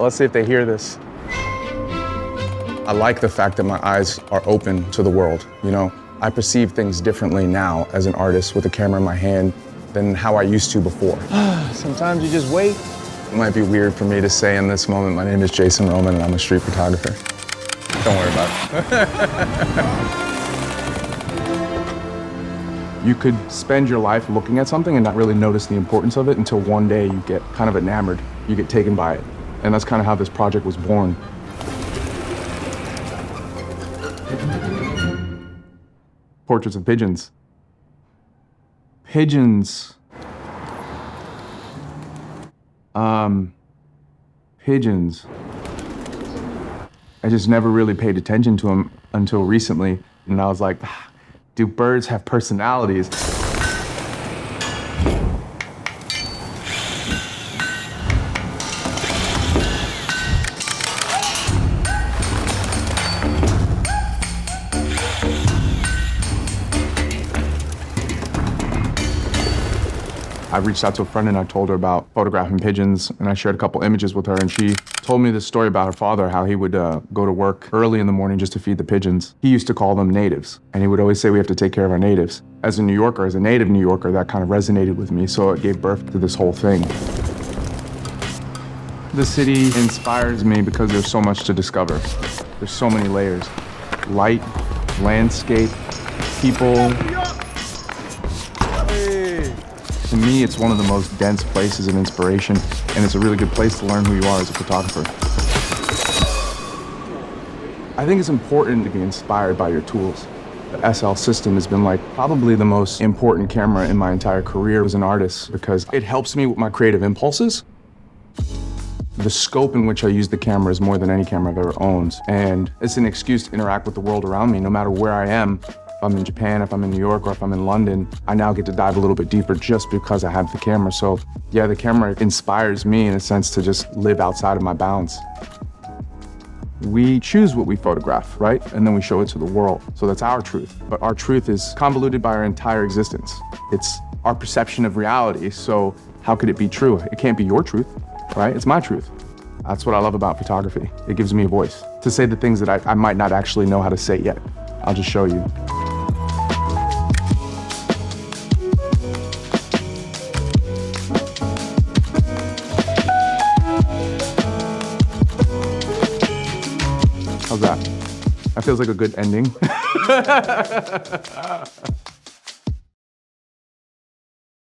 Let's see if they hear this. I like the fact that my eyes are open to the world, you know? I perceive things differently now as an artist with a camera in my hand than how I used to before. Sometimes you just wait. It might be weird for me to say in this moment, my name is Jason Roman and I'm a street photographer. Don't worry about it. You could spend your life looking at something and not really notice the importance of it until one day you get kind of enamored, you get taken by it. And that's kind of how this project was born. Portraits of pigeons. Pigeons. Pigeons. I just never really paid attention to them until recently. And I was like, do birds have personalities? I reached out to a friend and I told her about photographing pigeons, and I shared a couple images with her, and she told me this story about her father, how he would go to work early in the morning just to feed the pigeons. He used to call them natives, and he would always say we have to take care of our natives. As a New Yorker, as a native New Yorker, that kind of resonated with me, so it gave birth to this whole thing. The city inspires me because there's so much to discover. There's so many layers. Light, landscape, people. To me, it's one of the most dense places of inspiration, and it's a really good place to learn who you are as a photographer. I think it's important to be inspired by your tools. The SL system has been like probably the most important camera in my entire career as an artist because it helps me with my creative impulses. The scope in which I use the camera is more than any camera I've ever owned, and it's an excuse to interact with the world around me no matter where I am. If I'm in Japan, if I'm in New York, or if I'm in London, I now get to dive a little bit deeper just because I have the camera. So yeah, the camera inspires me in a sense to just live outside of my bounds. We choose what we photograph, right? And then we show it to the world. So that's our truth. But our truth is convoluted by our entire existence. It's our perception of reality. So how could it be true? It can't be your truth, right? It's my truth. That's what I love about photography. It gives me a voice to say the things that I might not actually know how to say yet. I'll just show you. How's that? That feels like a good ending.